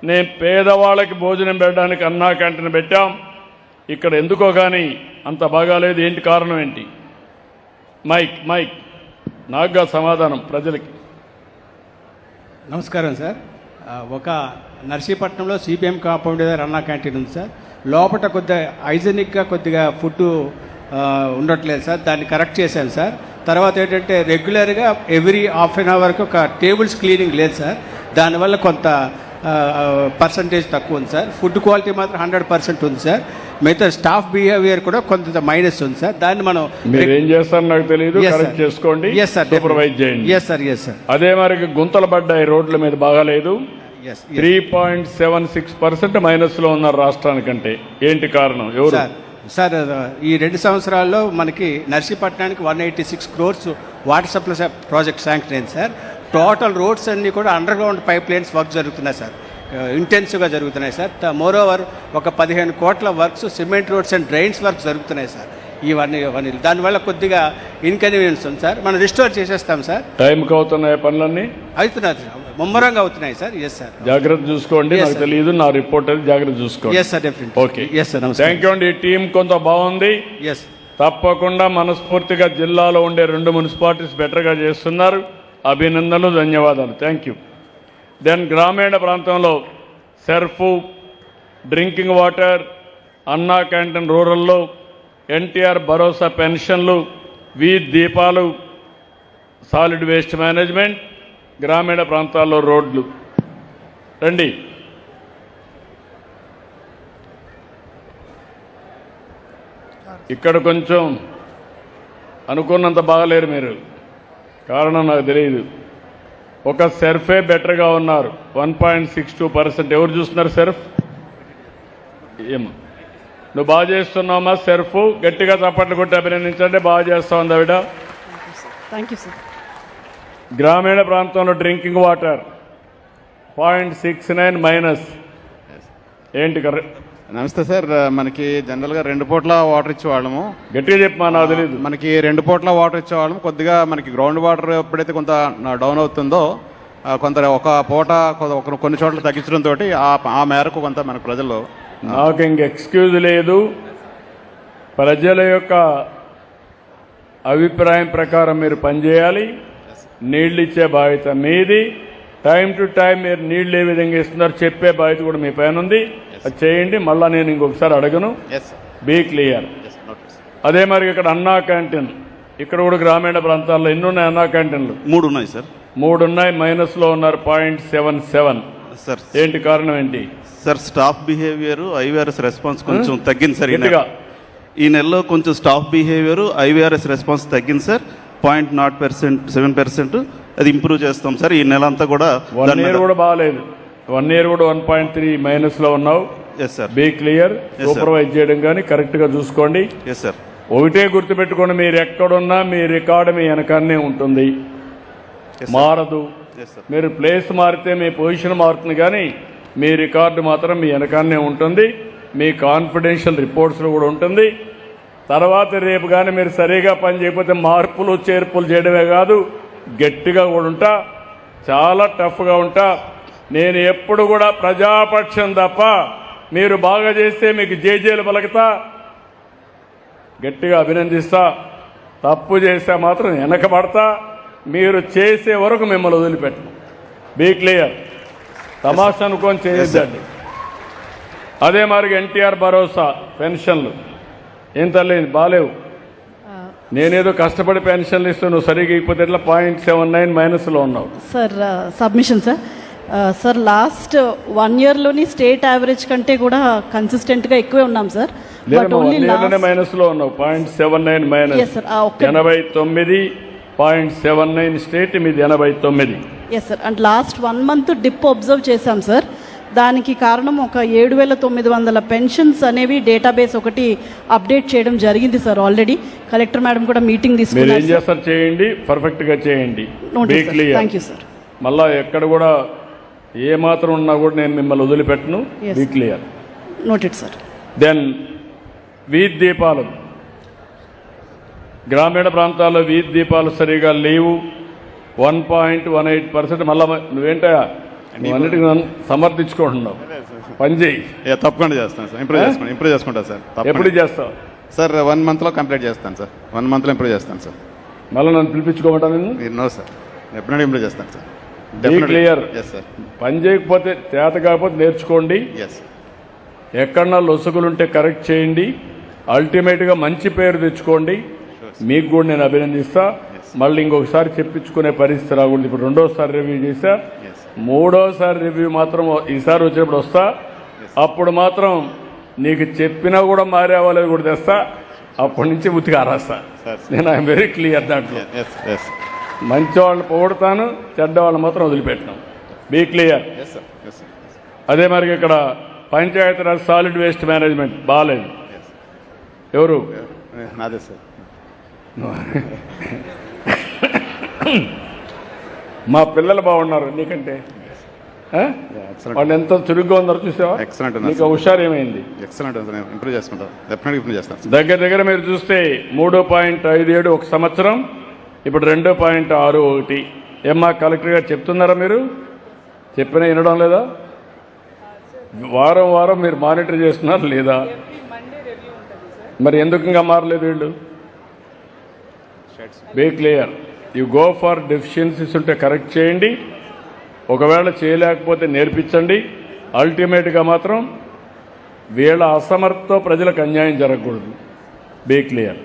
నేను పేదవాళ్ళకి భోజనం పెట్టడానికి అన్నా క్యాంటీన్ పెట్టాం. ఇక్కడ ఎందుకో కానీ అంత బాగాలేదు. ఏంటి కారణం ఏంటి? మైక్ నాకుగా సమాధానం ప్రజలకి. నమస్కారం సార్. ఒక నర్సీపట్నంలో సిపిఎం కాంపౌండ్ దగ్గర అన్నా క్యాంటీన్ ఉంది సార్. లోపల కొద్దిగా హైజెనిక్గా కొద్దిగా ఫుడ్ ఉండట్లేదు సార్. దాన్ని కరెక్ట్ చేశాను సార్. తర్వాత ఏంటంటే రెగ్యులర్గా ఎవ్రీ హాఫ్ అన్ అవర్కి ఒక టేబుల్స్ క్లీనింగ్ లేదు సార్. దానివల్ల కొంత పర్సంటేజ్ తక్కువ ఉంది సార్. ఫుడ్ క్వాలిటీ మాత్రం 100% ఉంది సార్. మిగతా స్టాఫ్ బిహేవియర్ కూడా కొంత మైనస్ ఉంది సార్. దాన్ని మనం మీరు ఏం చేస్తారో నాకు తెలియదు, కరెక్ట్ చేసుకోండి, సూపర్వైజ్ చేయండి. Yes sir. అదే మరి గుంతలు పడ్డాయి, రోడ్ల మీద బాగాలేదు. 3.76% మైనస్ లో ఉన్నారు రాష్ట్రానికంటే. ఏంటి కారణం? ఎవరు సార్? ఈ 2 సంవత్సరాల్లో మనకి నర్సీపట్నానికి 186 crores water supply project sanction అయింది సార్. టోటల్ రోడ్స్ అన్నీ కూడా under ground pipe lines work జరుగుతున్నాయి సార్. ఇంటెన్సివ్గా జరుగుతున్నాయి సార్. మోర్ ఓవర్ ఒక 15 కోట్ల works cement roads and drains works జరుగుతున్నాయి సార్. ఇవన్నీ దానివల్ల కొద్దిగా ఇన్కన్వీనియన్స్ ఉంది సార్. మనం రిస్టోర్ చేసేస్తాం సార్. టైంకి అవుతున్నాయి పనులన్నీ? అవుతున్నాయి, ముమ్మరంగా అవుతున్నాయి సార్. Yes sir. జాగ్రత్త చూసుకోండి. నాకు తెలియదు, నా రిపోర్ట్ అది జాగ్రత్త చూసుకోండి. Yes sir, definite. Okay, yes sir. Thank you అండి. ఈ టీం కొంత బాగుంది. ఎస్, తప్పకుండా మనస్ఫూర్తిగా జిల్లాలో ఉండే 2 మున్సిపాలిటీస్ బెటర్గా చేస్తున్నారు. అభినందనలు, ధన్యవాదాలు. Thank you. దెన్ గ్రామీణ ప్రాంతంలో సర్ఫ్, డ్రింకింగ్ వాటర్, అన్నా క్యాంటీన్ రూరల్లో, ఎన్టీఆర్ భరోసా పెన్షన్లు, వీధి దీపాలు, సాలిడ్ వేస్ట్ మేనేజ్మెంట్, గ్రామీణ ప్రాంతాల్లో రోడ్లు. రండి. ఇక్కడ కొంచెం అనుకున్నంత బాగలేరు మీరు. కారణం నాకు తెలియదు. ఒక సెర్ఫే బెటర్గా ఉన్నారు, 1.62%. ఎవరు చూస్తున్నారు సెర్ఫ్? ఏమో నువ్వు బాగా చేస్తున్నావమ్మా సెర్ఫ్. గట్టిగా చప్పట్లు కొట్టి అభినందించండి. బాగా చేస్తా ఉంది ఆవిడ. Thank you sir. గ్రామీణ ప్రాంతంలో డ్రింకింగ్ వాటర్ 0.69 మైనస్. ఏంటి? నమస్తే సార్. మనకి జనరల్గా 2 పూట్ల వాటర్ ఇచ్చేవాళ్ళము. గట్టిగా చెప్పమా, నాకు తెలియదు. మనకి 2 పూట్ల వాటర్ ఇచ్చేవాళ్ళము. కొద్దిగా మనకి గ్రౌండ్ వాటర్ ఎప్పుడైతే కొంత డౌన్ అవుతుందో కొంత ఒక పూట కొన్ని చోట్ల తగ్గించడంతో ఆ మేరకు కొంత మన ప్రజలు. నాకు ఇంక ఎక్స్క్యూజ్ లేదు. ప్రజల యొక్క అభిప్రాయం ప్రకారం మీరు పనిచేయాలి. నీళ్ళు ఇచ్చే బాధ్యత మీది. టైం టు టైం మీరు నీళ్ళు ఏ విధంగా ఇస్తున్నారు చెప్పే బాధ్యత కూడా మీ పైన ఉంది. అది చేయండి. మళ్ళీ నేను ఇంకొకసారి అడగను. Be clear. అదే మరి ఇక్కడ అన్నా క్యాంటీన్, ఇక్కడ కూడా గ్రామీణ ప్రాంతాల్లో ఎన్ని ఉన్నాయి అన్నా క్యాంటీన్లు? 3 ఉన్నాయి సార్. 3 ఉన్నాయి, మైనస్ లో ఉన్నారు 0.77 సార్. ఏంటి కారణం ఏంటి sir? Staff behaviour, IVRS response కొంచెం తగ్గింది సార్. ఈ నెలలో కొంచెం స్టాఫ్ బిహేవియర్, ఐవీఆర్ఎస్ రెస్పాన్స్ తగ్గింది సార్. 0.07%. అది ఇంప్రూవ్ చేస్తాం సార్ ఈ నెల అంతా కూడా. 1 ఇయర్ కూడా బాగాలేదు. 1 ఇయర్ కూడా 1.3 మైనస్ లో ఉన్నావు. Yes sir. Be clear. Supervise చేయడం కానీ కరెక్ట్ గా చూసుకోండి. Yes sir. ఒకటే గుర్తుపెట్టుకోండి, మీరు ఎక్కడున్నా మీ రికార్డు మీ వెనకాన్నే ఉంటుంది, మారదు. మీరు ప్లేస్ మారితే మీ పొజిషన్ మారుతుంది, కానీ మీ రికార్డు మాత్రం మీ వెనకాన్నే ఉంటుంది. మీ కాన్ఫిడెన్షియల్ రిపోర్ట్స్లో కూడా ఉంటుంది. తర్వాత రేపు కానీ మీరు సరిగా పని చేయకపోతే మార్పులు చేర్పులు చేయడమే కాదు, గట్టిగా కూడా ఉంటా, చాలా టఫ్గా ఉంటా. నేను ఎప్పుడు కూడా ప్రజాపక్షం తప్ప, మీరు బాగా చేస్తే మీకు జేజేలు పలుకుతా, గట్టిగా అభినందిస్తా. తప్పు చేస్తే మాత్రం వెనకబడతా. మీరు చేసే వరకు మిమ్మల్ని వదిలిపెట్టను. Be clear. తమాషా అనుకొని చేయొద్దండి. అదే మరి ఎన్టీఆర్ భరోసా పెన్షన్లు ఏం తల్లి బాలేవు. నేనేదో కష్టపడి పెన్షన్లు ఇస్తూ నువ్వు సరిగ్గా ఇకపోతే ఎట్లా? 0.79 మైనస్ లో ఉన్నావు. Sir submission sir. Sir last 1 ఇయర్లోని స్టేట్ యావరేజ్ కంటే కూడా కన్సిస్టెంట్గా ఎక్కువే ఉన్నాం సార్. మైనస్ లో ఉన్నావు. 0.79 మైనస్. 89.79 స్టేట్, మీది 89. Yes sir. And last 1 month dip observe చేశాం సార్. దానికి కారణం ఒక 7,900 పెన్షన్స్ అనేవి డేటాబేస్ ఒకటి అప్డేట్ చేయడం జరిగింది సార్. ఆల్రెడీ కలెక్టర్ మేడం కూడా మీటింగ్ తీసుకున్నారు. ఏం చేస్తారు చేయండి, పర్ఫెక్ట్ గా చేయండి. Thank you sir. మళ్ళా ఎక్కడ కూడా ఏ మాత్రం ఉన్నా కూడా నేను మిమ్మల్ని వదిలిపెట్టను. Be clear. Noted sir. Then వీధి దీపాలు, గ్రామీణ ప్రాంతాల్లో వీధి దీపాలు సరిగా లేవు. 1.18%. మళ్ళా నువ్వేంటా నువ్వు అన్నిటికీ నన్ను సమర్థించుకుంటున్నావు. పని చేయి. తప్పకుండా చేస్తాను సార్. ఇంప్రూవ్ చేసుకుంటా సార్. ఎప్పుడు చేస్తావు సార్? 1 monthలో కంప్లీట్ చేస్తాను సార్. 1 monthలో ఇంప్రూవ్ చేస్తాను సార్. మళ్ళీ నన్ను పిలిపించుకోమంటా నేను? నో సార్, ఎప్పుడైనా ఇంప్రూవ్ చేస్తాను సార్. క్లియర్. Yes sir. పని చేయకపోతే చేత కాకపోతే నేర్చుకోండి. ఎస్. ఎక్కడన్నా లొసుగులుంటే కరెక్ట్ చేయండి. అల్టిమేట్గా మంచి పేరు తెచ్చుకోండి. మీకు కూడా నేను అభినందిస్తా. మళ్ళీ ఇంకొకసారి చెప్పించుకునే పరిస్థితి రాకూడదు. ఇప్పుడు 2వ రివ్యూ చేశా, 3వ రివ్యూ మాత్రం ఈసారి వచ్చినప్పుడు వస్తా. అప్పుడు మాత్రం నీకు చెప్పినా కూడా మారేవాళ్ళు కూడా తెస్తా. అప్పటి నుంచి ఉతిగా రాస్తా. నేను ఐఎమ్ వెరీ క్లియర్ దాంట్లో. మంచి వాళ్ళని పొగడతాను, చెడ్డ వాళ్ళని మాత్రం వదిలిపెట్టినాం. Be clear. అదే మరి ఇక్కడ పంచాయతీరాజ్ సాలిడ్ వేస్ట్ మేనేజ్మెంట్ బాగాలేదు. ఎవరు? నాదే సార్. మా పిల్లలు బాగున్నారు నీకంటే. వాళ్ళు ఎంత చురుగ్గా ఉన్నారో చూసావా? ఎక్సలెంట్. నీకు హుషారు ఏమైంది? ఎక్సలెంట్. ఇంప్రూవ్ చేసుకుంటాను. డెఫినెట్గా ఇంప్రూవ్ చేస్తాను. దగ్గర మీరు చూస్తే 3.57 ఒక సంవత్సరం, ఇప్పుడు 2.61. ఏమ్మా కలెక్టర్ గారు చెప్తున్నారా? మీరు చెప్పినా వినడం లేదా? వారం మీరు మానిటర్ చేస్తున్నారు లేదా? మరి ఎందుకు ఇంకా మారలేదు వీళ్ళు? Be clear. You go for deficiencies ఉంటే కరెక్ట్ చేయండి. ఒకవేళ చేయలేకపోతే నేర్పించండి. అల్టిమేట్గా మాత్రం వీళ్ళ అసమర్థతో ప్రజలకు అన్యాయం జరగకూడదు. Be clear.